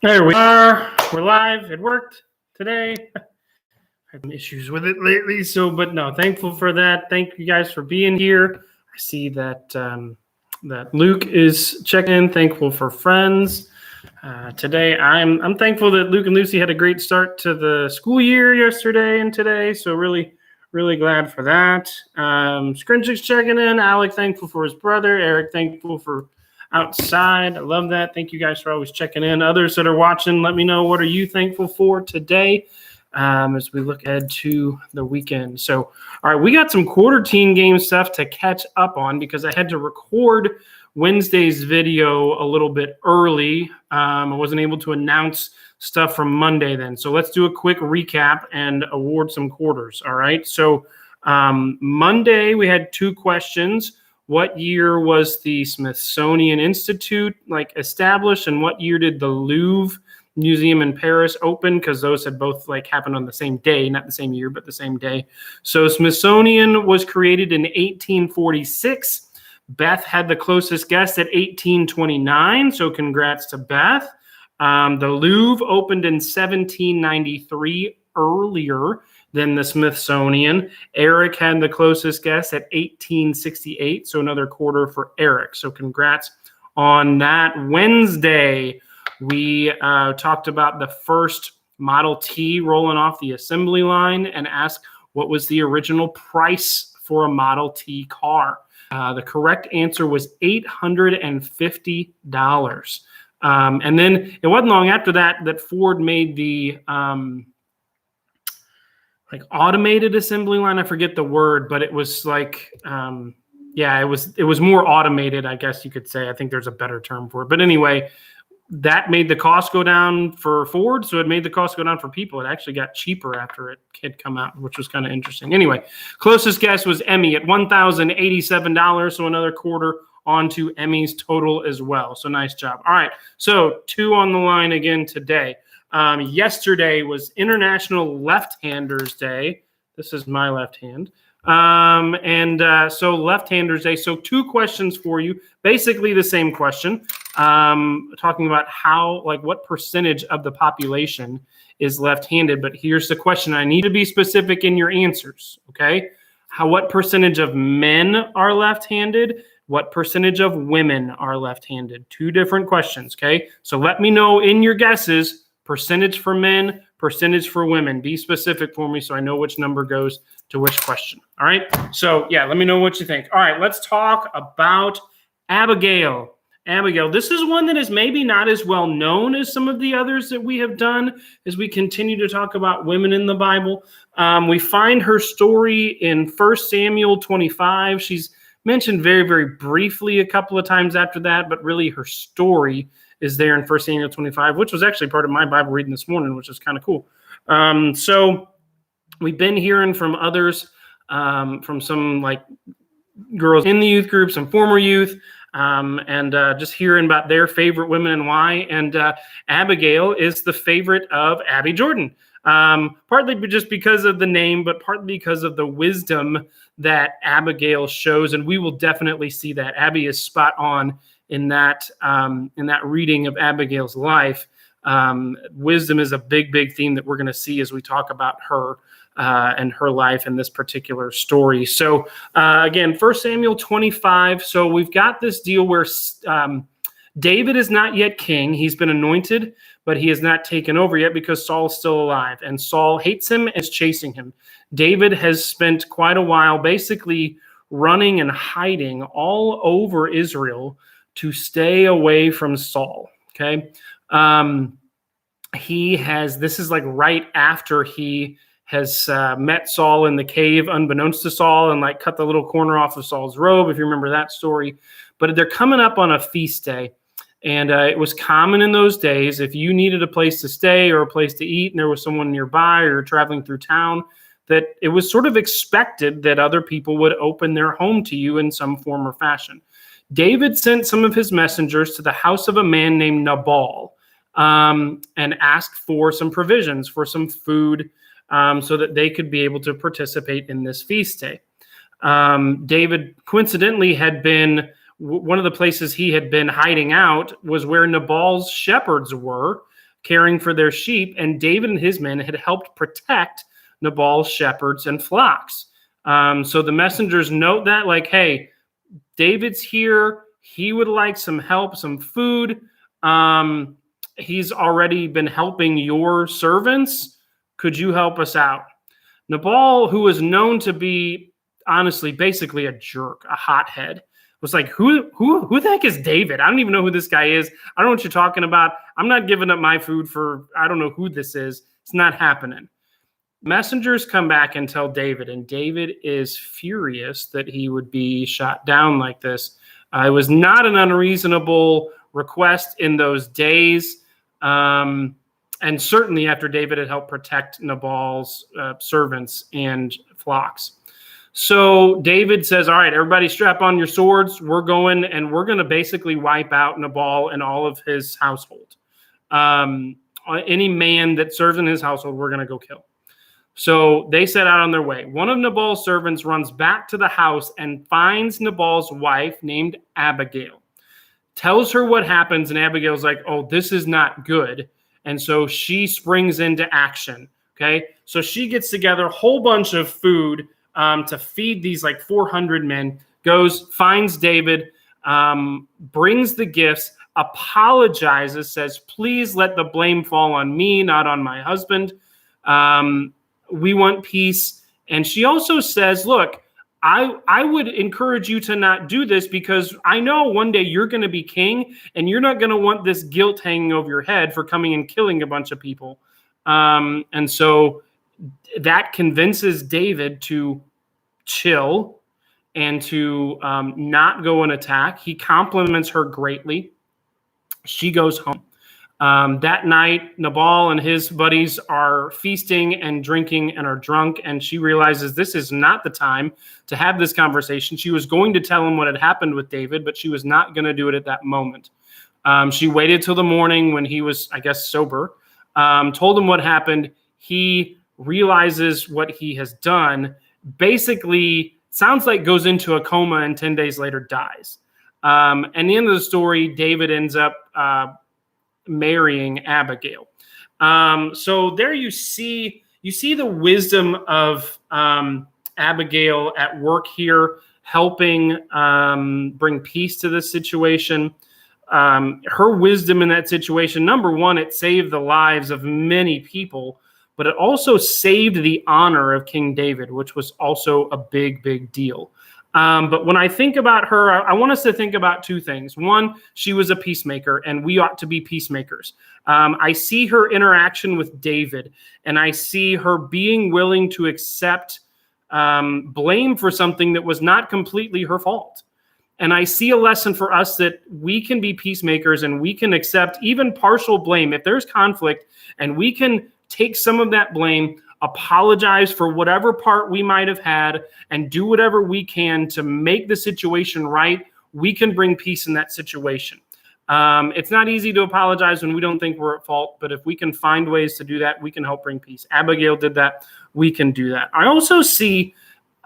There we are. We're live. It worked today. I've had issues with it lately, but no, thankful for that. Thank you guys for being here. I see that that Luke is checking in. Thankful for friends. Today, I'm thankful that Luke and Lucy had a great start to the school year yesterday and today. So really glad for that. Scrinchik's checking in. Alec thankful for his brother. Eric thankful for outside. I love that. Thank you guys for always checking in. Others that are watching, let me know, what are you thankful for today as we look ahead to the weekend. So, all right, we got some quarter teen game stuff to catch up on because I had to record Wednesday's video a little bit early. I wasn't able to announce stuff from Monday then. So let's do a quick recap and award some quarters. All right. So Monday we had two questions. What year was the Smithsonian Institute established, and what year did the Louvre Museum in Paris open? Because those had both happened on the same day, not the same year, but the same day. So Smithsonian was created in 1846. Beth had the closest guess at 1829, so congrats to Beth. The Louvre opened in 1793, earlier than the Smithsonian. Eric had the closest guess at 1868, so another quarter for Eric. So congrats on that. Wednesday, we talked about the first Model T rolling off the assembly line and asked what was the original price for a Model T car. The correct answer was $850. And then it wasn't long after that Ford made the automated assembly line. I forget the word, but it was it was more automated, I guess you could say. I think there's a better term for it. But anyway, that made the cost go down for Ford, so it made the cost go down for people. It actually got cheaper after it had come out, which was kind of interesting. Anyway, closest guess was Emmy at $1,087, so another quarter onto Emmy's total as well. So nice job. All right, so two on the line again today. Yesterday was International Left-Handers Day. This is my left hand. So Left-Handers Day. So two questions for you, basically the same question, talking about what percentage of the population is left-handed. But here's the question. I need to be specific in your answers, okay? What percentage of men are left-handed? What percentage of women are left-handed? Two different questions, okay? So let me know in your guesses, percentage for men, percentage for women. Be specific for me so I know which number goes to which question. All right. So yeah, let me know what you think. All right, let's talk about Abigail. Abigail, this is one that is maybe not as well known as some of the others that we have done as we continue to talk about women in the Bible. We find her story in 1 Samuel 25. She's mentioned very, very briefly a couple of times after that, but really her story is there in 1 Samuel 25, which was actually part of my Bible reading this morning, which is kind of cool. So we've been hearing from others, from some girls in the youth group, some former youth, and just hearing about their favorite women and why. And Abigail is the favorite of Abby Jordan, partly just because of the name, but partly because of the wisdom that Abigail shows. And we will definitely see that. Abby is spot on in that reading of Abigail's life. Wisdom is a big theme that we're going to see as we talk about her and her life in this particular story. So again, 1 Samuel 25. So we've got this deal where David is not yet king. He's been anointed, but he has not taken over yet because Saul's still alive. And Saul hates him and is chasing him. David has spent quite a while basically running and hiding all over Israel to stay away from Saul. Okay. This is right after he has met Saul in the cave, unbeknownst to Saul, and cut the little corner off of Saul's robe, if you remember that story. But they're coming up on a feast day. And it was common in those days, if you needed a place to stay or a place to eat, and there was someone nearby or traveling through town, that it was sort of expected that other people would open their home to you in some form or fashion. David sent some of his messengers to the house of a man named Nabal and asked for some provisions, for some food, so that they could be able to participate in this feast day. David coincidentally had been, one of the places he had been hiding out was where Nabal's shepherds were, caring for their sheep, and David and his men had helped protect Nabal's shepherds and flocks. So the messengers note that, like, hey, David's here. He would like some help, some food. He's already been helping your servants. Could you help us out? Nabal, who was known to be, honestly, basically a jerk, a hothead, was like, who the heck is David? I don't even know who this guy is. I don't know what you're talking about. I'm not giving up my food for, I don't know who this is. It's not happening. Messengers come back and tell David, and David is furious that he would be shot down like this. It was not an unreasonable request in those days, and certainly after David had helped protect Nabal's servants and flocks. So David says, all right, everybody strap on your swords. We're going, and we're going to basically wipe out Nabal and all of his household. Any man that serves in his household, we're going to go kill. So they set out on their way. One of Nabal's servants runs back to the house and finds Nabal's wife named Abigail, tells her what happens, and Abigail's like, oh, this is not good. And so she springs into action, okay? So she gets together a whole bunch of food to feed these like 400 men, goes, finds David, brings the gifts, apologizes, says, please let the blame fall on me, not on my husband. We want peace. And she also says, look, I would encourage you to not do this because I know one day you're going to be king and you're not going to want this guilt hanging over your head for coming and killing a bunch of people. And so that convinces David to chill and to not go and attack. He compliments her greatly. She goes home. That night, Nabal and his buddies are feasting and drinking and are drunk, and she realizes this is not the time to have this conversation. She was going to tell him what had happened with David, but she was not going to do it at that moment. She waited till the morning when he was, I guess, sober, told him what happened. He realizes what he has done, basically sounds like goes into a coma and 10 days later dies. And the end of the story, David ends up marrying Abigail. So there you see the wisdom of Abigail at work here, helping bring peace to this situation. Her wisdom in that situation, number one, it saved the lives of many people, but it also saved the honor of King David, which was also a big, big deal. But when I think about her, I want us to think about two things. One, she was a peacemaker, and we ought to be peacemakers. I see her interaction with David, and I see her being willing to accept blame for something that was not completely her fault. And I see a lesson for us that we can be peacemakers and we can accept even partial blame. If there's conflict and we can take some of that blame, apologize for whatever part we might have had, and do whatever we can to make the situation right, we can bring peace in that situation. It's not easy to apologize when we don't think we're at fault, but if we can find ways to do that, we can help bring peace. Abigail did that. We can do that. I also see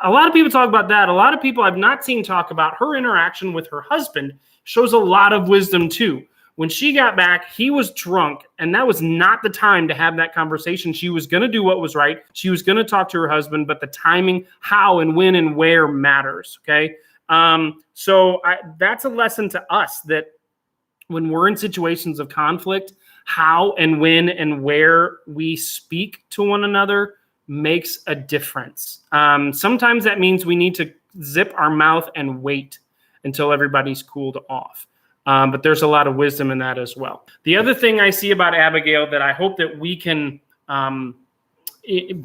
a lot of people talk about that. A lot of people I've not seen talk about her interaction with her husband shows a lot of wisdom too. When she got back, he was drunk, and that was not the time to have that conversation. She was going to do what was right. She was going to talk to her husband, but the timing, how and when and where matters, okay? So that's a lesson to us that when we're in situations of conflict, how and when and where we speak to one another makes a difference. Sometimes that means we need to zip our mouth and wait until everybody's cooled off. But there's a lot of wisdom in that as well. The other thing I see about Abigail that I hope that we can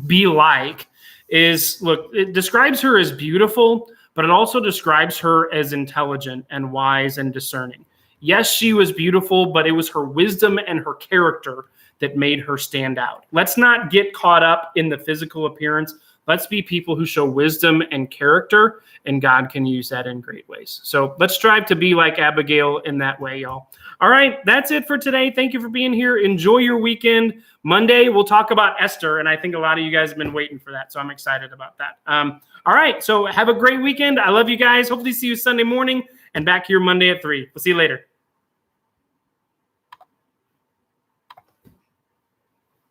be like is, look, it describes her as beautiful, but it also describes her as intelligent and wise and discerning. Yes, she was beautiful, but it was her wisdom and her character that made her stand out. Let's not get caught up in the physical appearance. Let's be people who show wisdom and character, and God can use that in great ways. So let's strive to be like Abigail in that way, y'all. All right, that's it for today. Thank you for being here. Enjoy your weekend. Monday, we'll talk about Esther, and I think a lot of you guys have been waiting for that, so I'm excited about that. All right, so have a great weekend. I love you guys. Hopefully see you Sunday morning and back here Monday at 3. We'll see you later.